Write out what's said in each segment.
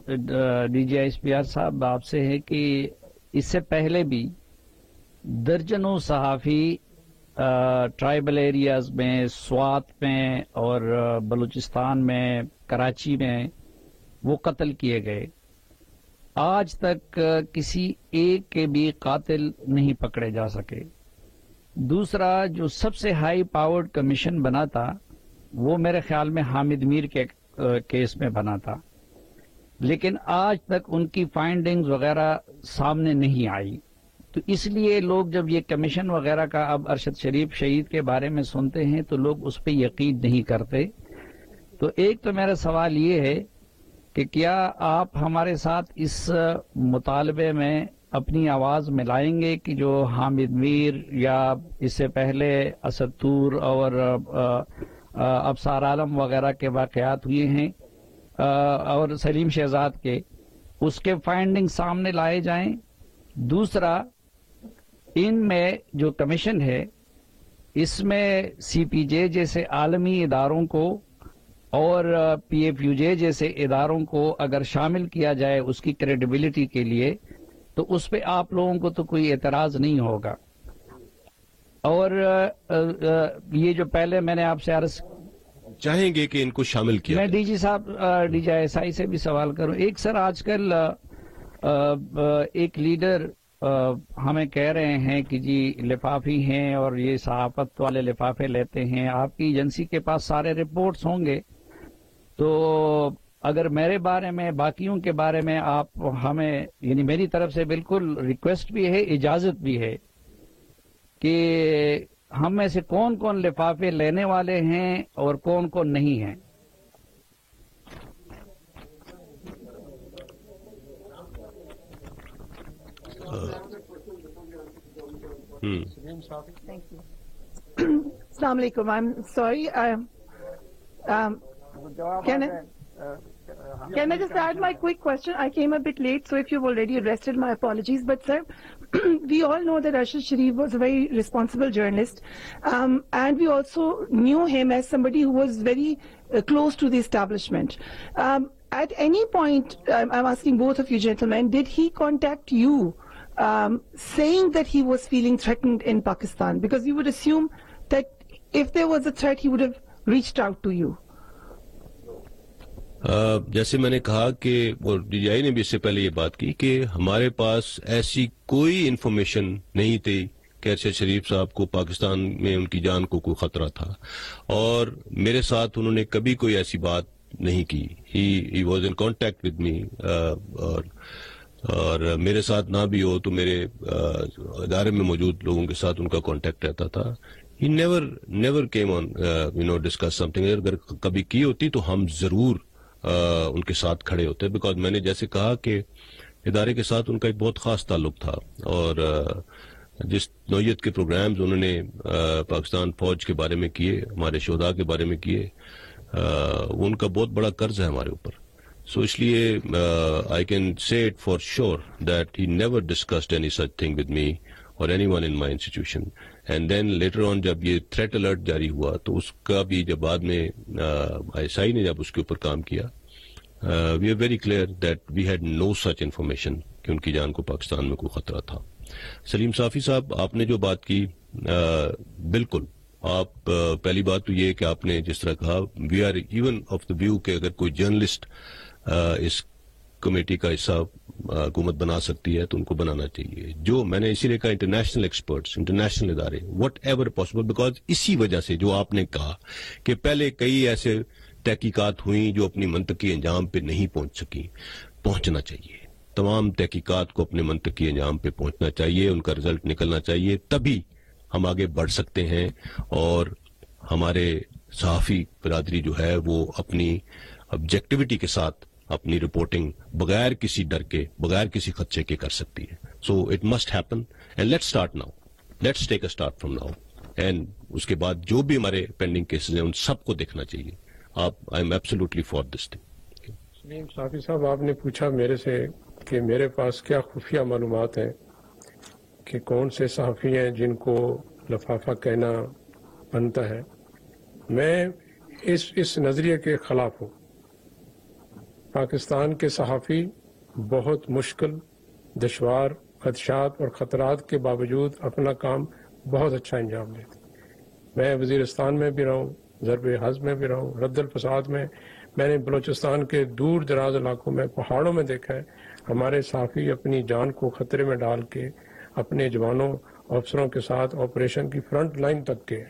D G S P R صاحب آپ سے ہے کہ اس سے پہلے بھی درجنوں صحافی ٹرائبل ایریاز میں، سوات میں اور بلوچستان میں، کراچی میں وہ قتل کیے گئے. آج تک کسی ایک کے بھی قاتل نہیں پکڑے جا سکے. دوسرا جو سب سے ہائی پاورڈ کمیشن بنا تھا وہ میرے خیال میں حامد میر کے کیس میں بنا تھا، لیکن آج تک ان کی فائنڈنگز وغیرہ سامنے نہیں آئی. تو اس لیے لوگ جب یہ کمیشن وغیرہ کا اب ارشد شریف شہید کے بارے میں سنتے ہیں تو لوگ اس پہ یقین نہیں کرتے. تو ایک تو میرا سوال یہ ہے کہ کیا آپ ہمارے ساتھ اس مطالبے میں اپنی آواز ملائیں گے کہ جو حامد میر یا اس سے پہلے اسد طور اور ابصار عالم وغیرہ کے واقعات ہوئے ہیں اور سلیم شہزاد کے، اس کے فائنڈنگ سامنے لائے جائیں. دوسرا، ان میں جو کمیشن ہے اس میں سی پی جے جیسے عالمی اداروں کو اور پی ایف یو جے جیسے اداروں کو اگر شامل کیا جائے اس کی کریڈیبلٹی کے لیے تو اس پہ آپ لوگوں کو تو کوئی اعتراض نہیں ہوگا. اور یہ جو پہلے میں نے آپ سے عرض چاہیں گے کہ ان کو شامل کیا میں ڈی جی صاحب ڈی جی ایس آئی سے بھی سوال کروں. ایک سر آج کل ایک لیڈر ہمیں کہہ رہے ہیں کہ جی لفافی ہیں اور یہ صحافت والے لفافے لیتے ہیں. آپ کی ایجنسی کے پاس سارے رپورٹس ہوں گے، تو اگر میرے بارے میں، باقیوں کے بارے میں آپ ہمیں، یعنی میری طرف سے بالکل ریکویسٹ بھی ہے، اجازت بھی ہے کہ ہم میں سے کون کون لفافے لینے والے ہیں اور کون کون نہیں ہیں. Assalamu alaikum. I'm sorry. Can I just add my quick question? I came a bit late, so if you've already addressed it, my apologies. But sir, we all know that Arshad Sharif was a very responsible journalist, and we also knew him as somebody who was very close to the establishment. At any point, I'm asking both of you gentlemen, did he contact you saying that he was feeling threatened in Pakistan? Because you would assume that if there was a threat, he would have reached out to you. جیسے میں نے کہا کہ D G آئی نے بھی اس سے پہلے یہ بات کی کہ ہمارے پاس ایسی کوئی انفارمیشن نہیں تھی کہ ارشد شریف صاحب کو پاکستان میں ان کی جان کو کوئی خطرہ تھا، اور میرے ساتھ انہوں نے کبھی کوئی ایسی بات نہیں کی. He was in contact with me, اور میرے ساتھ نہ بھی ہو تو میرے ادارے میں موجود لوگوں کے ساتھ ان کا کانٹیکٹ رہتا تھا. He never came on discuss some thing. اگر کبھی کی ہوتی تو ہم ضرور ان کے ساتھ کھڑے ہوتے، بیکاز میں نے جیسے کہا کہ ادارے کے ساتھ ان کا ایک بہت خاص تعلق تھا، اور جس نوعیت کے پروگرامز انہوں نے پاکستان فوج کے بارے میں کیے، ہمارے شہداء کے بارے میں کیے، وہ ان کا بہت بڑا قرض ہے ہمارے اوپر. سو اس لیے I can say it for sure that he never discussed any such thing with me اور anyone in my institution. And then later on جب یہ تھریٹ الرٹ جاری ہوا تو اس کا بھی جب بعد میں آئی ایس آئی نے جب اس کے اوپر کام کیا، we are very clear that we had no such information کہ ان کی جان کو پاکستان میں کوئی خطرہ تھا. سلیم صافی صاحب، آپ نے جو بات کی، بالکل آپ پہلی بات تو یہ کہ آپ نے جس طرح کہا، we are even of the view کہ اگر کوئی جرنلسٹ اس کمیٹی کا حصہ حکومت بنا سکتی ہے تو ان کو بنانا چاہیے. جو میں نے اسی لیے کہا انٹرنیشنل ایکسپرٹس، انٹرنیشنل ادارے، وٹ ایور پاسبل، بیکاز اسی وجہ سے جو آپ نے کہا کہ پہلے کئی ایسے تحقیقات ہوئیں جو اپنی منطقی انجام پہ نہیں پہنچ سکیں، پہنچنا چاہیے. تمام تحقیقات کو اپنے منطقی انجام پہ پہنچنا چاہیے، ان کا رزلٹ نکلنا چاہیے، تبھی ہم آگے بڑھ سکتے ہیں اور ہمارے صحافی برادری جو ہے وہ اپنی آبجیکٹیوٹی کے ساتھ اپنی رپورٹنگ بغیر کسی ڈر کے، بغیر کسی خدشے کے کر سکتی ہے. So it must happen and let's start now, let's take a start from now, and اس کے بعد جو بھی ہمارے پینڈنگ کیسز ہیں ان سب کو دیکھنا چاہیے. I am absolutely for this thing. Salim Safi صاحب، آپ نے پوچھا میرے سے کہ میرے پاس کیا خفیہ معلومات ہیں کہ کون سے صحافی ہیں جن کو لفافہ کہنا بنتا ہے. میں اس نظریے کے خلاف ہوں. پاکستان کے صحافی بہت مشکل، دشوار، خدشات اور خطرات کے باوجود اپنا کام بہت اچھا انجام دیتے. میں وزیرستان میں بھی رہا ہوں، ضرب حزب میں بھی رہا ہوں، رد الفساد میں نے بلوچستان کے دور دراز علاقوں میں، پہاڑوں میں دیکھا ہے ہمارے صحافی اپنی جان کو خطرے میں ڈال کے اپنے جوانوں افسروں کے ساتھ آپریشن کی فرنٹ لائن تک گئے.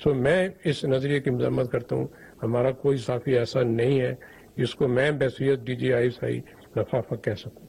سو میں اس نظریے کی مذمت کرتا ہوں. ہمارا کوئی صحافی ایسا نہیں ہے جس کو میں بحیثیت DGI لفافہ کہہ سکوں.